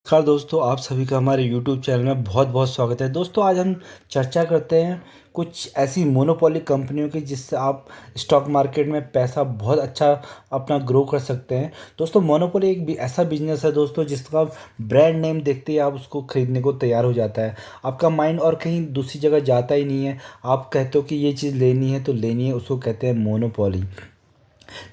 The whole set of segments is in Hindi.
नमस्कार दोस्तों, आप सभी का हमारे YouTube चैनल में बहुत बहुत स्वागत है। दोस्तों, आज हम चर्चा करते हैं कुछ ऐसी मोनोपोली कंपनियों की जिससे आप स्टॉक मार्केट में पैसा बहुत अच्छा अपना ग्रो कर सकते हैं। दोस्तों, मोनोपोली एक भी ऐसा बिजनेस है दोस्तों जिसका ब्रांड नेम देखते ही आप उसको खरीदने को तैयार हो जाता है। आपका माइंड और कहीं दूसरी जगह जाता ही नहीं है। आप कहते हो कि ये चीज़ लेनी है तो लेनी है, उसको कहते हैं मोनोपोली।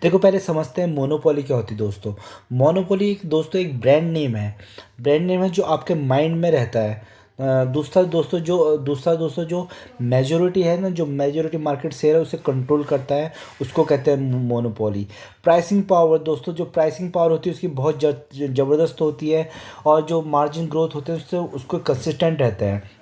देखो, पहले समझते हैं मोनोपोली क्या होती है दोस्तों। मोनोपोली एक दोस्तों एक ब्रांड नेम है जो आपके माइंड में रहता है। दूसरा दोस्तों जो मेजोरिटी है ना, जो मेजोरिटी मार्केट शेयर है उसे कंट्रोल करता है, उसको कहते हैं मोनोपोली। प्राइसिंग पावर दोस्तों, जो प्राइसिंग पावर होती है उसकी बहुत ज़बरदस्त होती है, और जो मार्जिन ग्रोथ होते हैं उससे उसको कंसिस्टेंट रहता है।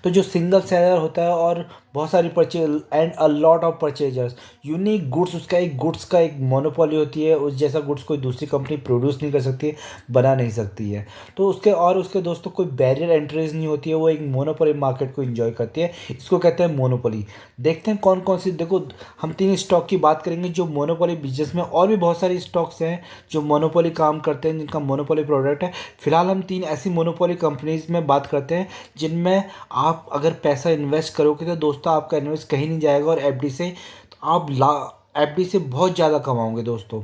तो जो सिंगल सेलर होता है और बहुत सारी purchase and a lot of purchasers, unique goods, उसका एक गुड्स का एक मोनोपोली होती है। उस जैसा गुड्स कोई दूसरी कंपनी प्रोड्यूस नहीं कर सकती, बना नहीं सकती है। तो उसके दोस्तों कोई बैरियर एंट्रीज नहीं होती है, वो एक मोनोपोली मार्केट को एंजॉय करती है। इसको कहते हैं मोनोपोली। देखते हैं कौन कौन सी। देखो, हम 3 स्टॉक की बात करेंगे जो मोनोपोली बिजनेस में, और भी बहुत सारी स्टॉक्स हैं जो मोनोपोली काम करते हैं, जिनका मोनोपोली प्रोडक्ट है। फिलहाल हम 3 ऐसी मोनोपोली कंपनीज में बात करते हैं जिनमें आप अगर पैसा इन्वेस्ट करोगे तो दोस्तों आपका इन्वेस्ट कहीं नहीं जाएगा, और एफडी से तो आप ला एफडी से बहुत ज़्यादा कमाओगे दोस्तों।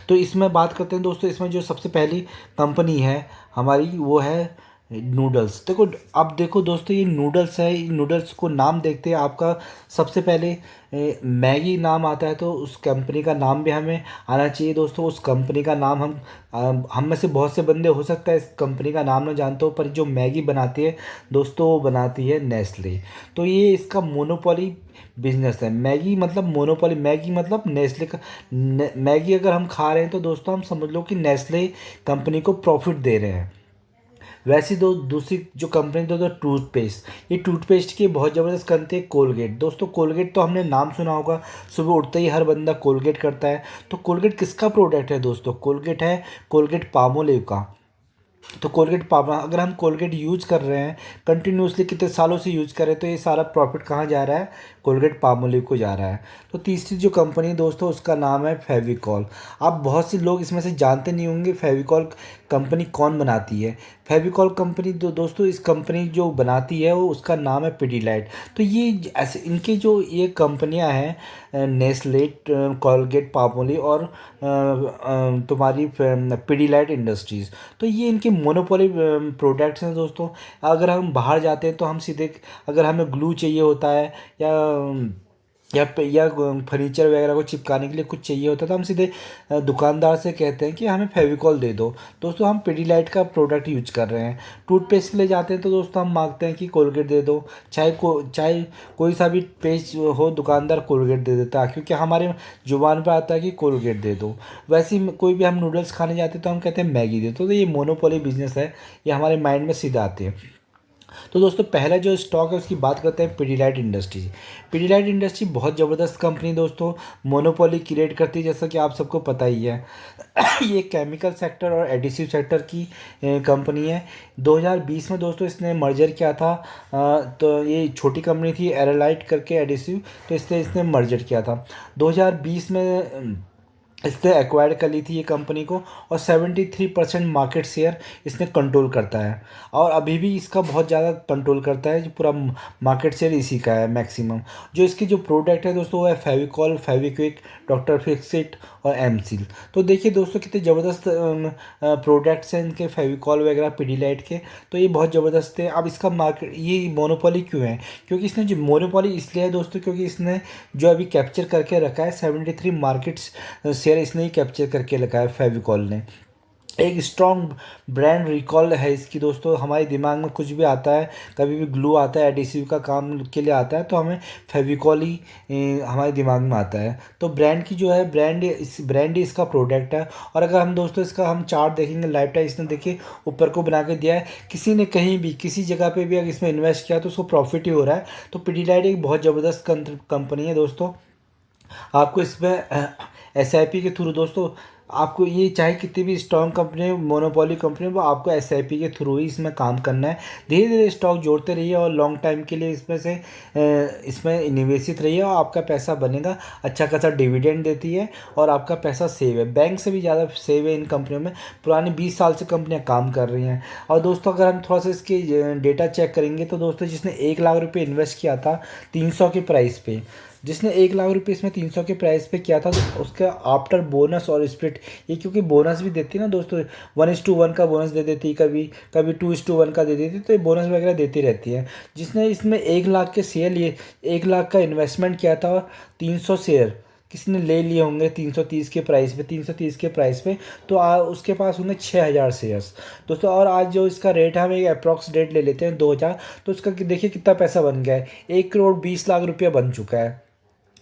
तो इसमें बात करते हैं दोस्तों, इसमें जो सबसे पहली कंपनी है हमारी वो है नूडल्स। देखो, अब देखो दोस्तों, ये नूडल्स है। ये नूडल्स को नाम देखते हैं आपका सबसे पहले मैगी नाम आता है, तो उस कंपनी का नाम भी हमें आना चाहिए दोस्तों। उस कंपनी का नाम हम में से बहुत से बंदे हो सकता है इस कंपनी का नाम ना जानते हो, पर जो मैगी बनाती है दोस्तों वो बनाती है नेस्ले। तो ये इसका मोनोपोली बिजनेस है। मैगी मतलब मोनोपोली, मैगी मतलब नेस्ले का। मैगी अगर हम खा रहे हैं तो दोस्तों हम समझ लो कि नेस्ले कंपनी को प्रॉफिट दे रहे हैं। वैसी दूसरी जो कंपनी तो टूथपेस्ट, ये टूथपेस्ट की बहुत ज़बरदस्त करते हैं कोलगेट। दोस्तों, कोलगेट तो हमने नाम सुना होगा, सुबह उठते ही हर बंदा कोलगेट करता है। तो कोलगेट किसका प्रोडक्ट है दोस्तों? कोलगेट है कोलगेट पामोलिव का। तो कोलगेट पामा, अगर हम कोलगेट यूज कर रहे हैं कंटिन्यूसली, कितने सालों से यूज कर रहे हैं, तो ये सारा प्रॉफिट कहाँ जा रहा है? कोलगेट पामोलिव को जा रहा है। तो तीसरी जो कंपनी दोस्तों उसका नाम है फेविकॉल। आप बहुत से लोग इसमें से जानते नहीं होंगे फेविकॉल कंपनी कौन बनाती है। फेविकॉल कंपनी दोस्तों, इस कंपनी जो बनाती है वो उसका नाम है पिडीलाइट। तो ये ऐसे इनकी जो ये कंपनियां हैं नेस्ले, कोलगेट पामोलिव और तुम्हारी पिडीलाइट इंडस्ट्रीज़, तो ये इनके मोनोपोली प्रोडक्ट्स हैं दोस्तों। अगर हम बाहर जाते हैं तो हम सीधे, अगर हमें ग्लू चाहिए होता है या या फर्नीचर वगैरह को चिपकाने के लिए कुछ चाहिए होता है, तो हम सीधे दुकानदार से कहते हैं कि हमें फेविकॉल दे दो। दोस्तों, हम पिडीलाइट का प्रोडक्ट यूज कर रहे हैं। टूथपेस्ट के लिए जाते हैं तो दोस्तों हम मांगते हैं कि कोलगेट दे दो। चाहे कोई सा भी पेस्ट हो, दुकानदार कोलगेट दे देता है, क्योंकि हमारे जुबान पे आता है कि कोलगेट दे दो। वैसे ही कोई भी हम नूडल्स खाने जाते हैं तो हम कहते हैं मैगी दे दो। तो ये मोनोपोली बिजनेस है, ये हमारे माइंड में सीधा आते हैं। तो दोस्तों, पहला जो स्टॉक है उसकी बात करते हैं पिडीलाइट इंडस्ट्रीज। पिडीलाइट इंडस्ट्री बहुत ज़बरदस्त कंपनी दोस्तों, मोनोपोली क्रिएट करती है, जैसा कि आप सबको पता ही है। ये केमिकल सेक्टर और एडिसिव सेक्टर की कंपनी है। 2020 में दोस्तों इसने मर्जर किया था। तो ये छोटी कंपनी थी एरालाइट करके एडिसिव, तो इसने मर्जर किया था 2020 में। इसने एक्वायर कर ली थी ये कंपनी को, और 73% मार्केट शेयर इसने कंट्रोल करता है, और अभी भी इसका बहुत ज़्यादा कंट्रोल करता है। जो पूरा मार्केट शेयर इसी का है मैक्सिमम। जो इसकी जो प्रोडक्ट है दोस्तों वो है फेविकॉल, फेविक्विक, डॉक्टर फिक्सिट और एमसील। तो देखिए दोस्तों, कितने ज़बरदस्त प्रोडक्ट्स हैं इनके, फेविकॉल वगैरह पिडीलाइट के। तो ये बहुत ज़बरदस्त है। अब इसका मार्केट, ये मोनोपोली क्यों है? क्योंकि इसने जो मोनोपोली इसलिए है दोस्तों, क्योंकि इसने जो अभी कैप्चर करके रखा है 73 मार्केट्स शेयर इसने ही कैप्चर करके रखा है फेविकॉल ने। एक स्ट्रॉन्ग ब्रांड रिकॉल है इसकी दोस्तों। हमारे दिमाग में कुछ भी आता है, कभी भी ग्लू आता है, एडिसिव का काम के लिए आता है, तो हमें फेविकॉल ही हमारे दिमाग में आता है। तो ब्रांड की जो है, ब्रांड ही इसका प्रोडक्ट है। और अगर हम दोस्तों इसका हम चार्ट देखेंगे, लाइफ टाइम इसने देखिए ऊपर को बना के दिया है। किसी ने कहीं भी किसी जगह पे भी अगर इसमें इन्वेस्ट किया तो उसको प्रॉफिट ही हो रहा है। तो पिडीलाइट एक बहुत ज़बरदस्त कंपनी है दोस्तों। आपको इसमें एसआईपी के थ्रू दोस्तों आपको ये चाहे कितनी भी स्ट्रॉन्ग कंपनी हो, मोनोपोली कंपनी हो, वो आपको एसआईपी के थ्रू ही इसमें काम करना है। धीरे धीरे स्टॉक जोड़ते रहिए और लॉन्ग टाइम के लिए इसमें से इसमें निवेशित रहिए और आपका पैसा बनेगा। अच्छा खासा डिविडेंड देती है और आपका पैसा सेव है, बैंक से भी ज़्यादा सेव है इन कंपनियों में। पुरानी 20 साल से कंपनियां काम कर रही हैं। और दोस्तों अगर हम थोड़ा सा इसके डेटा चेक करेंगे तो दोस्तों जिसने 1 लाख रुपये इन्वेस्ट किया था 300 के प्राइस पे, जिसने 1 लाख रुपये इसमें 300 के प्राइस पे किया था, तो उसका आफ्टर बोनस और स्प्लिट, ये क्योंकि बोनस भी देती है ना दोस्तों, 1:1 का बोनस दे देती है, कभी कभी 2:1 का दे देती है, तो ये बोनस वगैरह देती रहती है। जिसने इसमें 1 लाख के शेयर लिए, 1 लाख का इन्वेस्टमेंट किया था और 300 शेयर किसी ने ले लिए होंगे 330 के प्राइस पे, 330 के प्राइस पे, तो उसके पास होंगे 6,000 शेयर्स दोस्तों। और आज जो इसका रेट है, हम एक अप्रॉक्स रेट ले लेते हैं 2,000, तो उसका देखिए कितना पैसा बन गया है, 1,20,00,000 रुपया बन चुका है।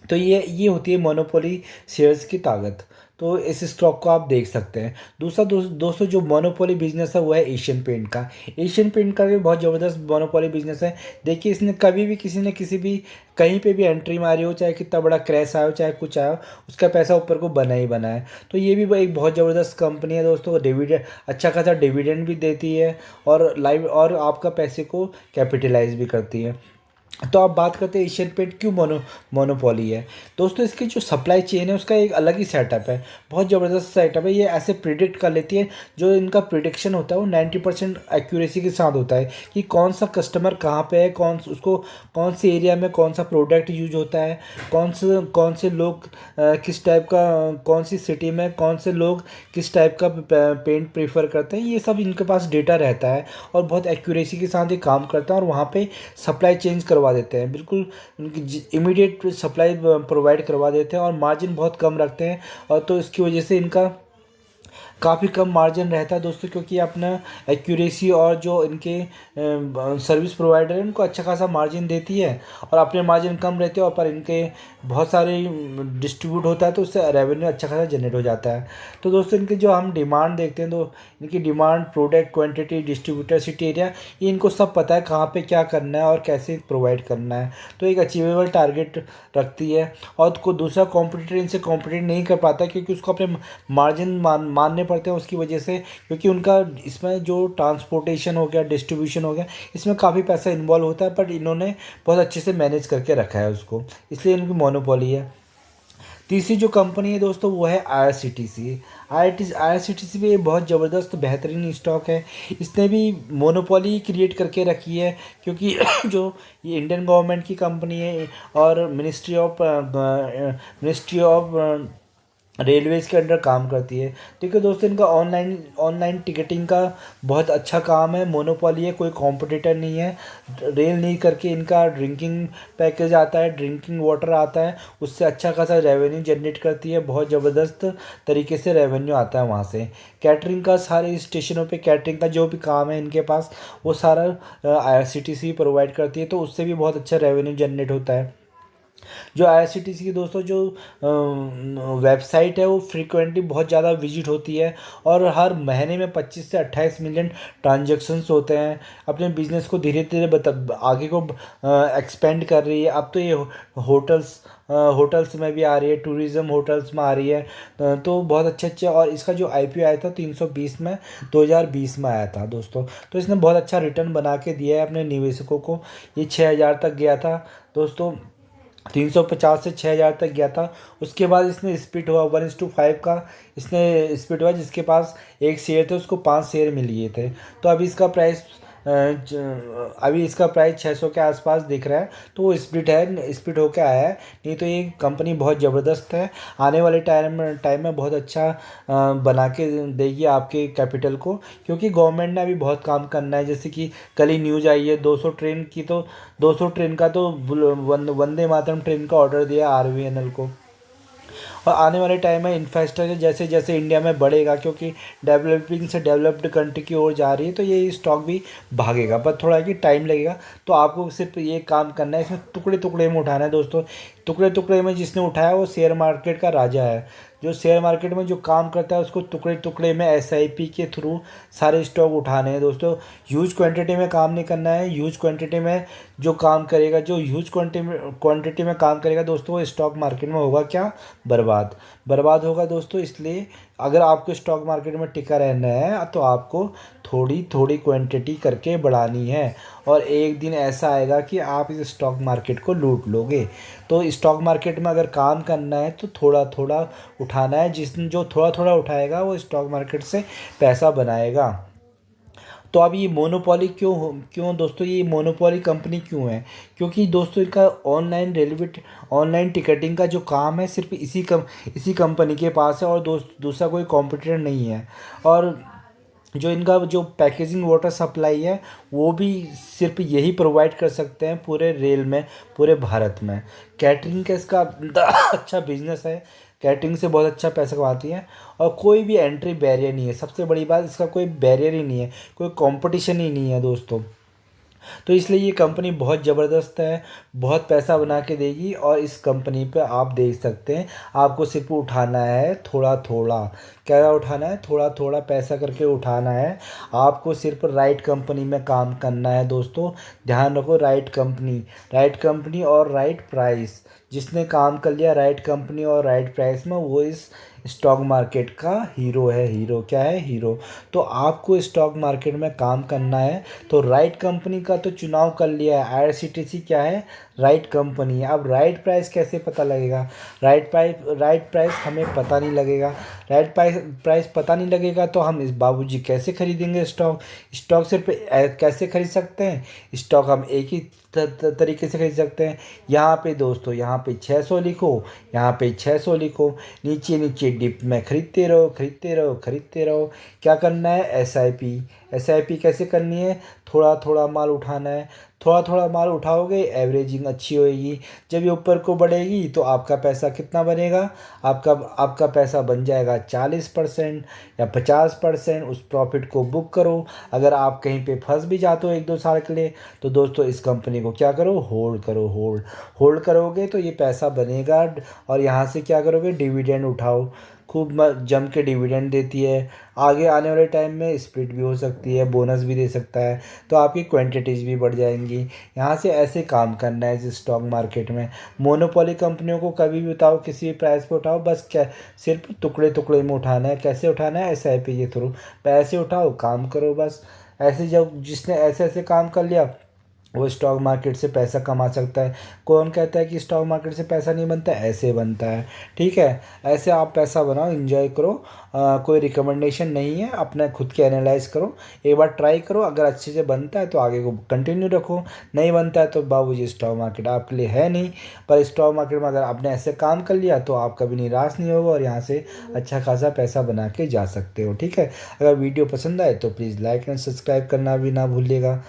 तो ये होती है मोनोपोली शेयर्स की ताकत। तो इस स्टॉक को आप देख सकते हैं। दूसरा दोस्तों जो मोनोपोली बिजनेस है वो है एशियन पेंट का। एशियन पेंट का भी बहुत ज़बरदस्त मोनोपोली बिजनेस है। देखिए इसने कभी भी किसी ने किसी भी कहीं पे भी एंट्री मारी हो, चाहे कितना बड़ा क्रैश आया हो, चाहे कुछ आया हो, उसका पैसा ऊपर को बना ही बना है। तो ये भी एक बहुत ज़बरदस्त कंपनी है दोस्तों। डिविडेंड अच्छा खासा डिविडेंड भी देती है और लाइव और आपका पैसे को कैपिटलाइज भी करती है। तो आप बात करते हैं एशियन पेंट क्यों मोनोपोली है दोस्तों। इसकी जो सप्लाई चेन है उसका एक अलग ही सेटअप है, बहुत ज़बरदस्त सेटअप है। ये ऐसे प्रिडिक्ट कर लेती है, जो इनका प्रिडिक्शन होता है वो 90% एक्यूरेसी के साथ होता है कि कौन सा कस्टमर कहाँ पे है, कौन से एरिया में कौन सा प्रोडक्ट यूज होता है, कौन से लोग किस टाइप का, कौन सी सिटी में कौन से लोग किस टाइप का पेंट प्रेफर करते हैं। ये सब इनके पास डेटा रहता है और बहुत एक्यूरेसी के साथ ये काम करता है और वहाँ पे सप्लाई चेंज करवा देते हैं, बिल्कुल उनकी इमीडिएट सप्लाई प्रोवाइड करवा देते हैं और मार्जिन बहुत कम रखते हैं। और तो इसकी वजह से इनका काफ़ी कम मार्जिन रहता है दोस्तों, क्योंकि अपना एक्यूरेसी और जो इनके सर्विस प्रोवाइडर है उनको अच्छा खासा मार्जिन देती है और अपने मार्जिन कम रहते हैं, और पर इनके बहुत सारे डिस्ट्रीब्यूट होता है तो उससे रेवेन्यू अच्छा खासा जनरेट हो जाता है। तो दोस्तों इनके जो हम डिमांड देखते हैं, तो इनकी demand, product, quantity, distributor, city area, ये इनको सब पता है कहाँ पे क्या करना है और कैसे प्रोवाइड करना है। तो एक अचीवेबल टारगेट रखती है और दूसरा कॉम्पिटिटर इनसे कॉम्पिटिट नहीं कर पाता, क्योंकि उसको अपने मार्जिन मानने पड़ते हैं उसकी वजह से, क्योंकि उनका इसमें जो ट्रांसपोर्टेशन हो गया, डिस्ट्रीब्यूशन हो गया, इसमें काफ़ी पैसा इन्वॉल्व होता है, बट इन्होंने बहुत अच्छे से मैनेज करके रखा है उसको, इसलिए इनकी मोनोपोली है। तीसरी जो कंपनी है दोस्तों वो है IRCTC। IRCTC भी एक बहुत ज़बरदस्त बेहतरीन स्टॉक है। इसने भी मोनोपोली क्रिएट करके रखी है, क्योंकि जो ये इंडियन गवर्नमेंट की कंपनी है और मिनिस्ट्री ऑफ रेलवेज़ के अंडर काम करती है। ठीक है दोस्तों, इनका ऑनलाइन टिकटिंग का बहुत अच्छा काम है, मोनोपोली है, कोई कॉम्पिटिटर नहीं है। रेल नहीं करके इनका ड्रिंकिंग पैकेज आता है, ड्रिंकिंग वाटर आता है, उससे अच्छा खासा रेवेन्यू जनरेट करती है, बहुत ज़बरदस्त तरीके से रेवेन्यू आता है वहाँ से। कैटरिंग का सारे स्टेशनों पे कैटरिंग का जो भी काम है इनके पास, वो सारा IRCTC प्रोवाइड करती है, तो उससे भी बहुत अच्छा रेवेन्यू जनरेट होता है। जो IRCTC की दोस्तों जो वेबसाइट है वो फ्रीक्वेंटली बहुत ज़्यादा विजिट होती है और हर महीने में 25 से 28 मिलियन ट्रांजैक्शंस होते हैं। अपने बिजनेस को धीरे धीरे आगे को एक्सपेंड कर रही है। अब तो ये होटल्स में भी आ रही है, टूरिज़्म होटल्स में आ रही है। तो बहुत अच्छे और इसका जो IPO आया था 320 में, 2020 में आया था दोस्तों। तो इसने बहुत अच्छा रिटर्न बना के दिया है अपने निवेशकों को। ये 6,000 तक गया था दोस्तों, 350 से 6,000 तक गया था। उसके बाद इसने स्प्लिट हुआ 1:5 का, इसने स्प्लिट हुआ, जिसके पास एक शेयर थे उसको 5 शेयर मिल गए थे। तो अभी इसका प्राइस 600 के आसपास दिख रहा है। तो वो स्प्लिट होकर आया है, नहीं तो ये कंपनी बहुत ज़बरदस्त है। आने वाले टाइम में बहुत अच्छा बना के देगी आपके कैपिटल को, क्योंकि गवर्नमेंट ने अभी बहुत काम करना है। जैसे कि कल ही न्यूज़ आई है 200 ट्रेन की, तो 200 ट्रेन का तो वंदे मातरम ट्रेन का ऑर्डर दिया RVNL को। और आने वाले टाइम में इंफ्रास्ट्रक्चर जैसे जैसे इंडिया में बढ़ेगा, क्योंकि डेवलपिंग से डेवलप्ड कंट्री की ओर जा रही है, तो ये स्टॉक भी भागेगा, पर थोड़ा कि टाइम लगेगा। तो आपको सिर्फ ये काम करना है, इसमें टुकड़े टुकड़े में उठाना है दोस्तों। टुकड़े टुकड़े में जिसने उठाया वो शेयर मार्केट का राजा है। जो शेयर मार्केट में जो काम करता है उसको टुकड़े टुकड़े में एसआईपी के थ्रू सारे स्टॉक उठाने हैं दोस्तों। ह्यूज क्वांटिटी में काम नहीं करना है। ह्यूज क्वांटिटी में जो काम करेगा, जो ह्यूज क्वांटिटी में काम करेगा दोस्तों, वो स्टॉक मार्केट में होगा क्या? बर्बाद। बर्बाद होगा दोस्तों। इसलिए अगर आपको स्टॉक मार्केट में टिका रहना है तो आपको थोड़ी थोड़ी क्वांटिटी करके बढ़ानी है, और एक दिन ऐसा आएगा कि आप इस स्टॉक मार्केट को लूट लोगे। तो स्टॉक मार्केट में अगर काम करना है तो थोड़ा थोड़ा उठाना है। जिसने जो थोड़ा थोड़ा उठाएगा वो स्टॉक मार्केट से पैसा बनाएगा। तो अब ये मोनोपोली क्यों दोस्तों, ये मोनोपोली कंपनी क्यों है? क्योंकि दोस्तों इनका ऑनलाइन टिकटिंग का जो काम है सिर्फ इसी कंपनी के पास है, और दूसरा कोई कॉम्पिटिटर नहीं है। और जो इनका जो पैकेजिंग वाटर सप्लाई है वो भी सिर्फ यही प्रोवाइड कर सकते हैं पूरे रेल में, पूरे भारत में। कैटरिंग का इसका अच्छा बिजनेस है। कैटरिंग से बहुत अच्छा पैसा कमाती है, और कोई भी एंट्री बैरियर नहीं है। सबसे बड़ी बात, इसका कोई बैरियर ही नहीं है, कोई कंपटीशन ही नहीं है दोस्तों। तो इसलिए ये कंपनी बहुत ज़बरदस्त है, बहुत पैसा बना के देगी। और इस कंपनी पे आप देख सकते हैं, आपको सिर्फ उठाना है थोड़ा थोड़ा। क्या उठाना है? थोड़ा थोड़ा पैसा करके उठाना है। आपको सिर्फ राइट कंपनी में काम करना है दोस्तों। ध्यान रखो, राइट कंपनी और राइट प्राइस। जिसने काम कर लिया राइट कंपनी और राइट प्राइस में, वो इस स्टॉक मार्केट का हीरो है। हीरो क्या है? हीरो। तो आपको स्टॉक मार्केट में काम करना है तो राइट कंपनी का तो चुनाव कर लिया है। आईआरसीटीसी क्या है? राइट कंपनी है। अब राइट प्राइस कैसे पता लगेगा? राइट प्राइस हमें पता नहीं लगेगा। प्राइस पता नहीं लगेगा तो हम इस बाबूजी कैसे खरीदेंगे स्टॉक? स्टॉक सिर्फ कैसे खरीद सकते हैं? स्टॉक हम एक ही तरीके से खरीद सकते हैं। यहाँ पे दोस्तों, यहाँ पे 600 लिखो, यहाँ पे 600 लिखो, नीचे नीचे डिप में खरीदते रहो, खरीदते रहो, खरीदते रहो। क्या करना है? एसआईपी कैसे करनी है? थोड़ा थोड़ा माल उठाना है। थोड़ा थोड़ा माल उठाओगे, एवरेजिंग अच्छी होएगी। जब ये ऊपर को बढ़ेगी तो आपका पैसा कितना बनेगा? आपका पैसा बन जाएगा 40% या 50%। उस प्रॉफिट को बुक करो। अगर आप कहीं पे फंस भी जाते हो 1-2 साल के लिए, तो दोस्तों इस कंपनी को क्या करो? होल्ड करो। होल्ड करोगे तो ये पैसा बनेगा, और यहाँ से क्या करोगे? डिविडेंड उठाओ। खूब जम के डिविडेंड देती है। आगे आने वाले टाइम में स्प्लिट भी हो सकती है, बोनस भी दे सकता है, तो आपकी क्वांटिटीज़ भी बढ़ जाएंगी। यहाँ से ऐसे काम करना है इस स्टॉक मार्केट में। मोनोपोली कंपनियों को कभी भी उठाओ, किसी भी प्राइस पे उठाओ, बस क्या सिर्फ टुकड़े टुकड़े में उठाना है। कैसे उठाना है? एसआईपी के थ्रू पैसे उठाओ, काम करो बस। ऐसे जब जिसने ऐसे ऐसे काम कर लिया वो स्टॉक मार्केट से पैसा कमा सकता है। कौन कहता है कि स्टॉक मार्केट से पैसा नहीं बनता? ऐसे बनता है। ठीक है, ऐसे आप पैसा बनाओ, एंजॉय करो। कोई रिकमेंडेशन नहीं है, अपना खुद के एनालाइज करो। एक बार ट्राई करो, अगर अच्छे से बनता है तो आगे को कंटिन्यू रखो, नहीं बनता है तो बाबूजी स्टॉक मार्केट आपके लिए है नहीं। पर स्टॉक मार्केट में अगर आपने ऐसे काम कर लिया तो आप कभी निराश नहीं होगा, और यहाँ से अच्छा खासा पैसा बना के जा सकते हो। ठीक है, अगर वीडियो पसंद आए तो प्लीज़ लाइक एंड सब्सक्राइब करना भी ना भूलिएगा।